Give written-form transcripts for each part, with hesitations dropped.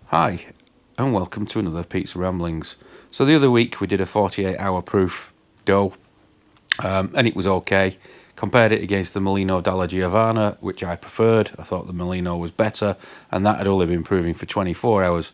Hi, and welcome to another Pizza Ramblings. So the other week we did a 48-hour proof dough, and it was okay. Compared it against the Molino della Giovanna, which I preferred. I thought the Molino was better, and that had only been proving for 24 hours.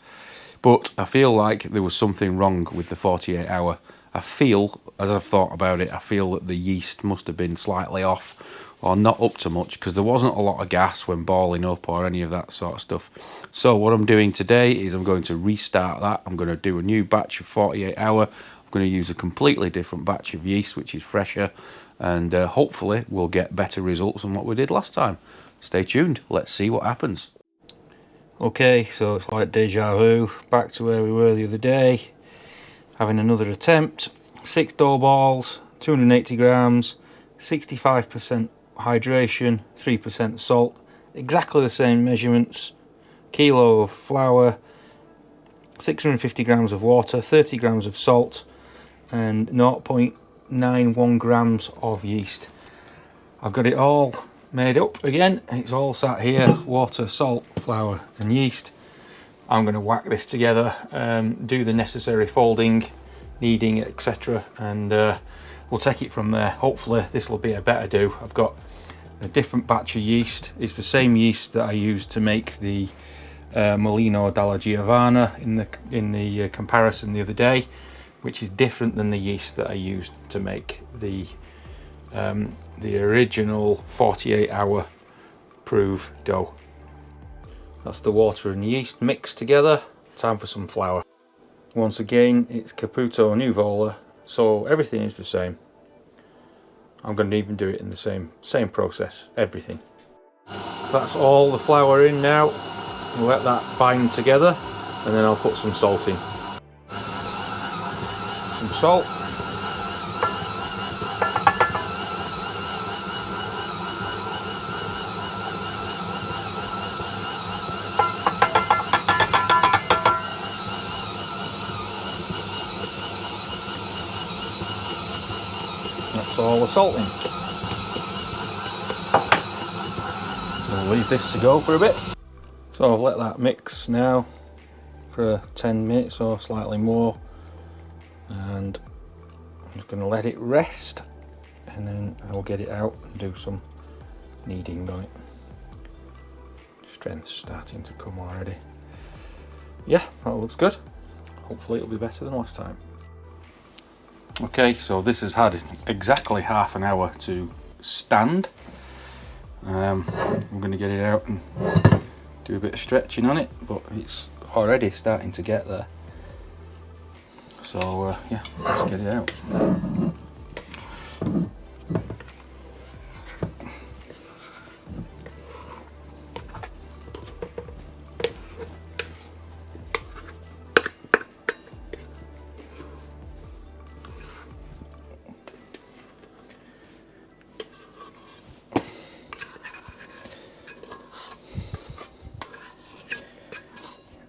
But I feel like there was something wrong with the 48-hour. I feel, as I've thought about it, I feel that the yeast must have been slightly off, or not up to much, because there wasn't a lot of gas when boiling up or any of that sort of stuff. So what I'm doing today is I'm going to restart that. I'm going to do a new batch of 48-hour. I'm going to use a completely different batch of yeast, which is fresher, and hopefully we'll get better results than what we did last time. Stay tuned. Let's see what happens. Okay, so it's like deja vu, back to where we were the other day, having another attempt. 6 dough balls, 280 grams, 65% hydration, 3% salt, exactly the same measurements. Kilo of flour, 650 grams of water, 30 grams of salt, and 0.91 grams of yeast. I've got it all made up again. It's all sat here: water, salt, flour and yeast. I'm going to whack this together, do the necessary folding, kneading, etc., and we'll take it from there. Hopefully this will be a better dough. I've got a different batch of yeast. It's the same yeast that I used to make the Molino della Giovanna in the comparison the other day, which is different than the yeast that I used to make the original 48-hour proof dough. That's the water and yeast mixed together. Time for some flour. Once again, it's Caputo Nuvola, so everything is the same. I'm going to even do it in the same process, everything. That's all the flour in now. We'll let that bind together, and then I'll put some salt in. Some salt. That's all the salt in. We'll leave this to go for a bit. So I've let that mix now for 10 minutes or slightly more, and I'm just going to let it rest, and then I'll get it out and do some kneading on it. Strength's starting to come already. Yeah, that looks good. Hopefully it'll be better than last time. Okay, so this has had exactly half an hour to stand. I'm going to get it out and do a bit of stretching on it, but it's already starting to get there. So yeah, let's get it out.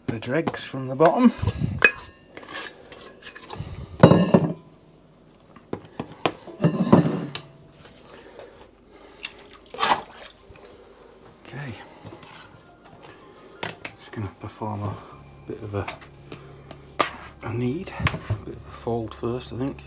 The dregs from the bottom. Okay, just going to perform a bit of a knead, a bit of a fold first, I think.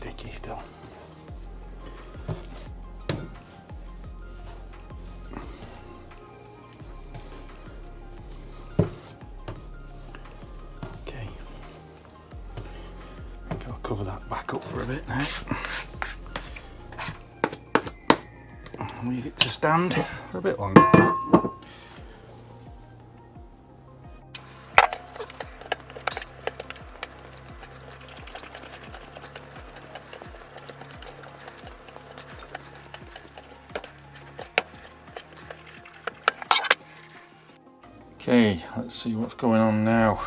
sticky still. Okay, I think I'll cover that back up for a bit now. Leave it to stand for a bit longer. Okay, let's see what's going on now.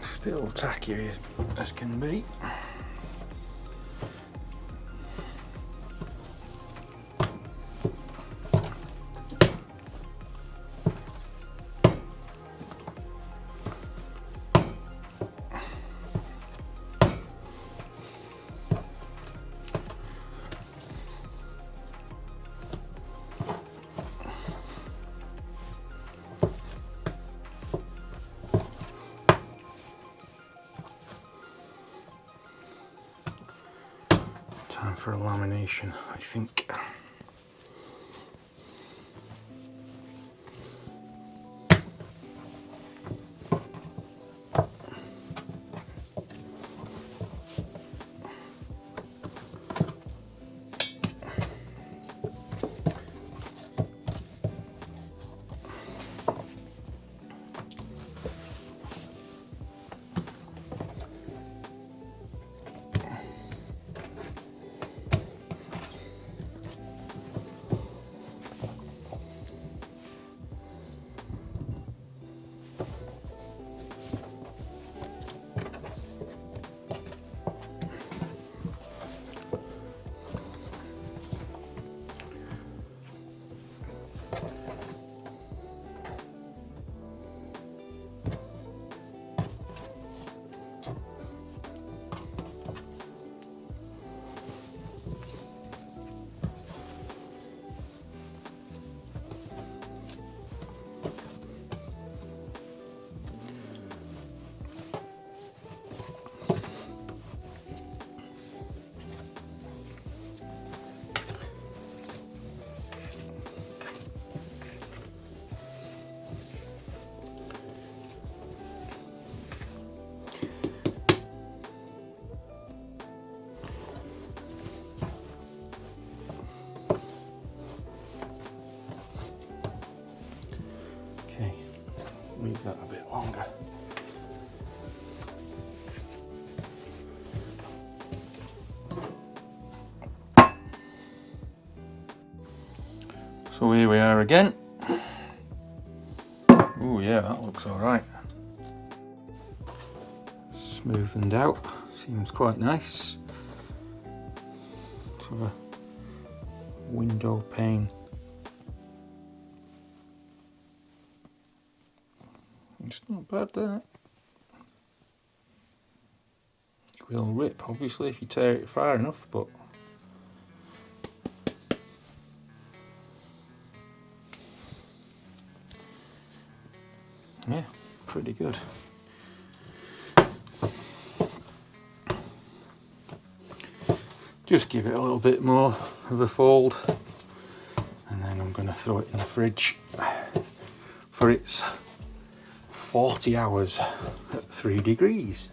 Still tacky as can be. Time for a lamination, I think. Leave that a bit longer. So here we are again. Oh yeah, that looks alright. Smoothened out, seems quite nice. Sort of a window pane. It's not bad, that. It will rip, obviously, if you tear it far enough, but yeah, pretty good. Just give it a little bit more of a fold, and then I'm going to throw it in the fridge for its 40 hours at 3 degrees.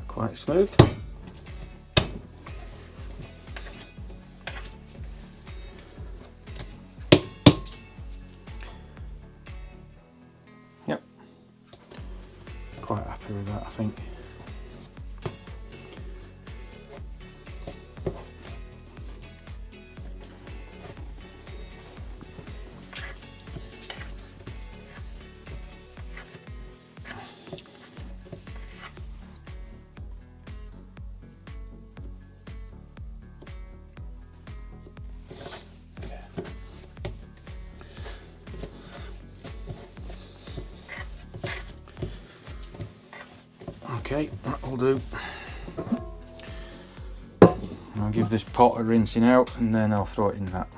Quite smooth. Yep. Quite happy with that, I think. Okay, that'll do. I'll give this pot a rinsing out and then I'll throw it in that.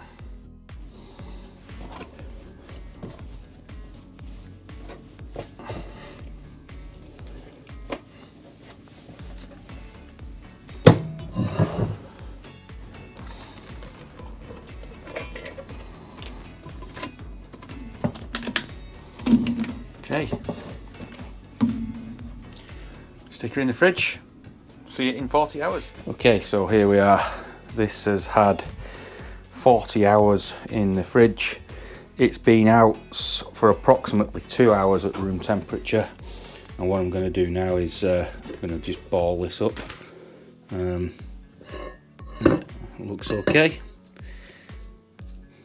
Okay, stick her in the fridge, see it in 40 hours. Okay, so here we are. This has had 40 hours in the fridge. It's been out for approximately 2 hours at room temperature, and what I'm going to do now is I'm going to just ball this up. It looks okay.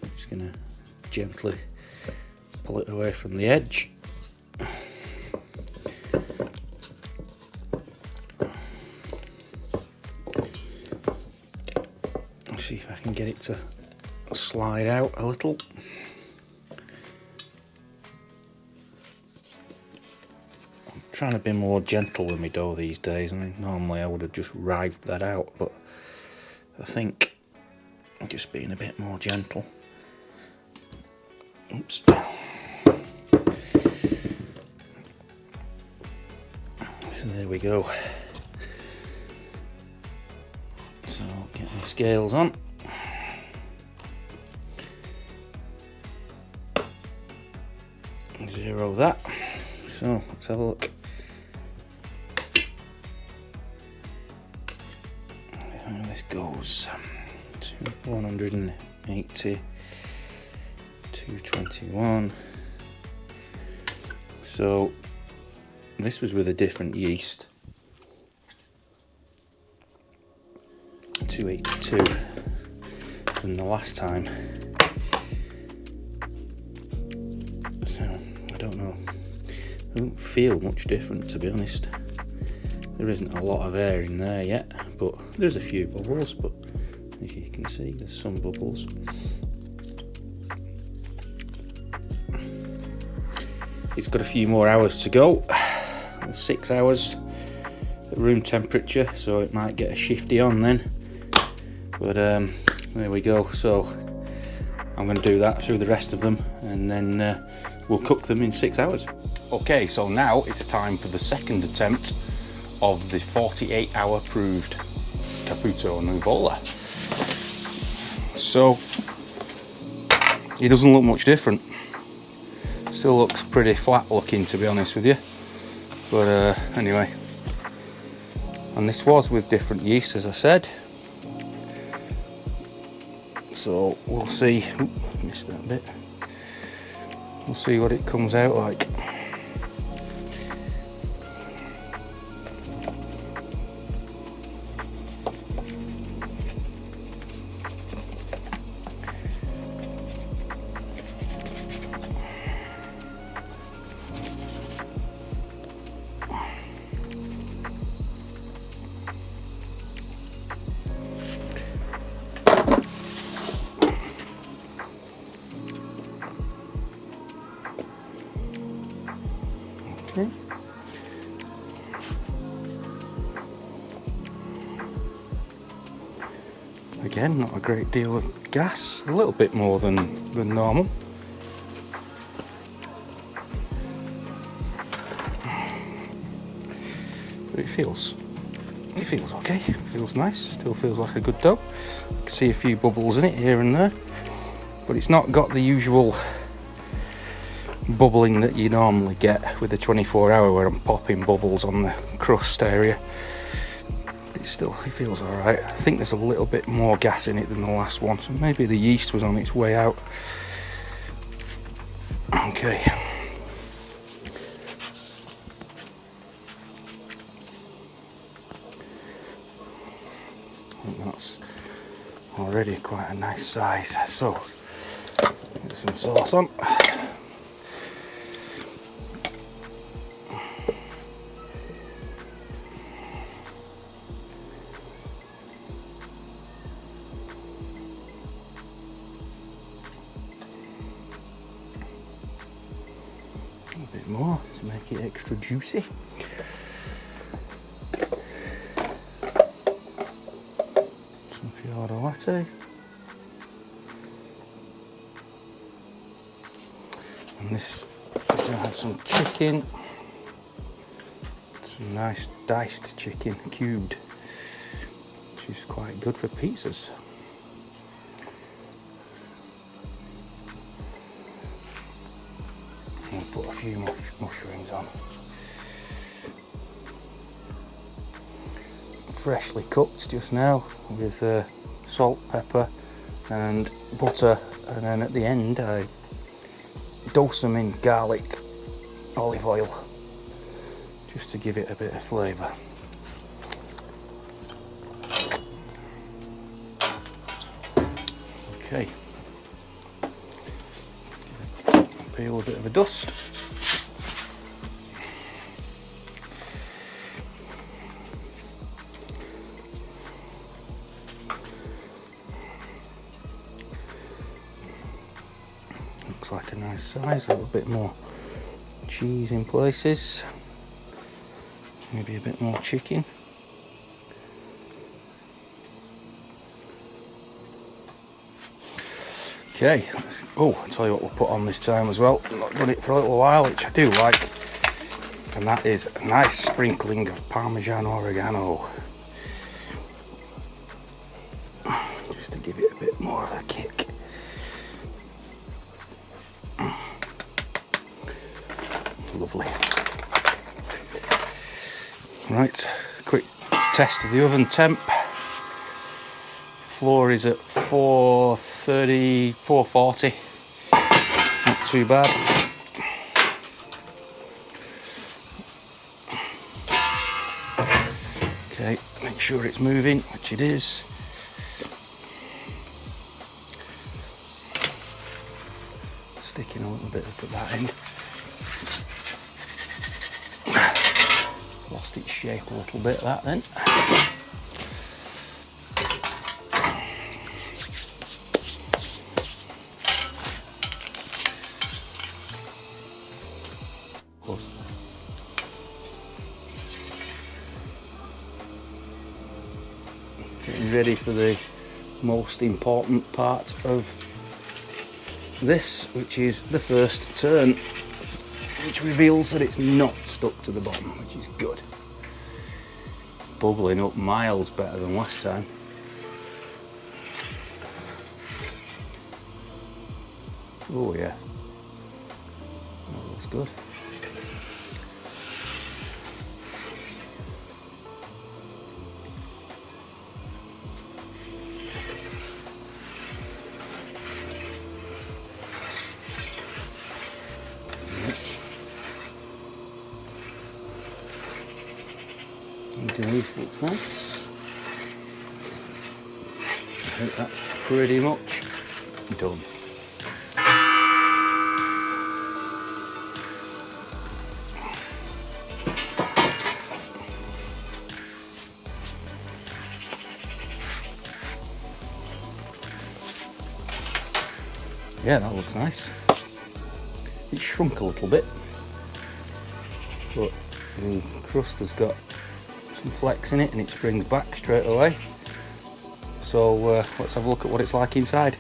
Just going to gently pull it away from the edge. See if I can get it to slide out a little. I'm trying to be more gentle with my dough these days. I mean, normally I would have just rived that out, but I think I'm just being a bit more gentle. Oops. So there we go. So get my scales on. Zero that. So let's have a look. There this goes. 180, 221. So this was with a different yeast. 282 than the last time. So I don't know. I don't feel much different, to be honest. There isn't a lot of air in there yet, but there's a few bubbles, but as you can see there's some bubbles. It's got a few more hours to go. 6 hours at room temperature, so it might get a shifty on then. But there we go. So I'm going to do that through the rest of them, and then we'll cook them in 6 hours. Okay, so now it's time for the second attempt of the 48-hour proved Caputo Nuvola. So it doesn't look much different. Still looks pretty flat looking, to be honest with you. But anyway, and this was with different yeast, as I said. So we'll see. Oop, missed that bit. We'll see what it comes out like. Okay. Again, not a great deal of gas, a little bit more than normal. But it feels okay, it feels nice, still feels like a good dough. I can see a few bubbles in it here and there, but it's not got the usual bubbling that you normally get with the 24-hour where I'm popping bubbles on the crust area. It feels alright. I think there's a little bit more gas in it than the last one, so maybe the yeast was on its way out. Okay. I think that's already quite a nice size. So, get some sauce on. A bit more to make it extra juicy. spaghetti. And this is going to have some chicken. Some nice diced chicken, cubed, which is quite good for pizzas. We'll put a few mushrooms on. Freshly cooked just now with salt, pepper and butter, and then at the end I dose them in garlic, olive oil, just to give it a bit of flavour. Okay, peel a bit of a dust. Looks like a nice size, a little bit more cheese in places, maybe a bit more chicken. Okay, oh, I'll tell you what we'll put on this time as well. I've not done it for a little while, which I do like, and that is a nice sprinkling of Parmesan oregano, just to give it a bit more of a kick. Lovely. Right, quick test of the oven temp. Floor is at 430, 440. Not too bad. Okay, make sure it's moving, which it is. Sticking a little bit up at that end. Lost its shape a little bit, that then. Getting ready for the most important part of this, which is the first turn, which reveals that it's not stuck to the bottom, which is good. Bubbling up miles better than last time. Oh yeah, that looks good. Underneath looks nice. I think that's pretty much done. Yeah, that looks nice. It shrunk a little bit, but the crust has got some flex in it and it springs back straight away. So let's have a look at what it's like inside.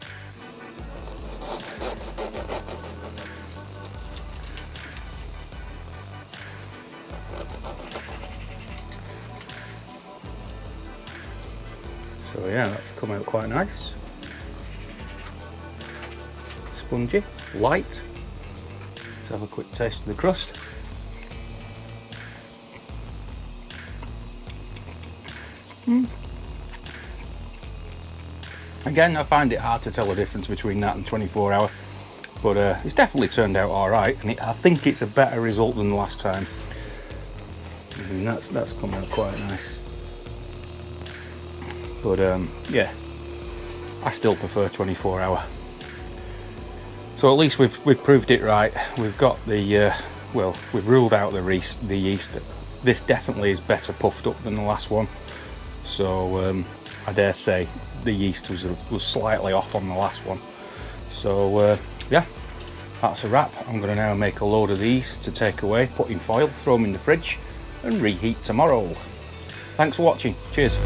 So yeah, that's come out quite nice. Spongy, light. Let's have a quick taste of the crust. Again, I find it hard to tell the difference between that and 24 hour, but it's definitely turned out all right, and I think it's a better result than the last time. I mean, that's come out quite nice. But yeah, I still prefer 24 hour. So at least we've proved it right. We've got the well, we've ruled out the yeast. This definitely is better puffed up than the last one. So I dare say the yeast was slightly off on the last one. So yeah, that's a wrap. I'm going to now make a load of these to take away, put in foil, throw them in the fridge and reheat tomorrow. Thanks for watching. Cheers.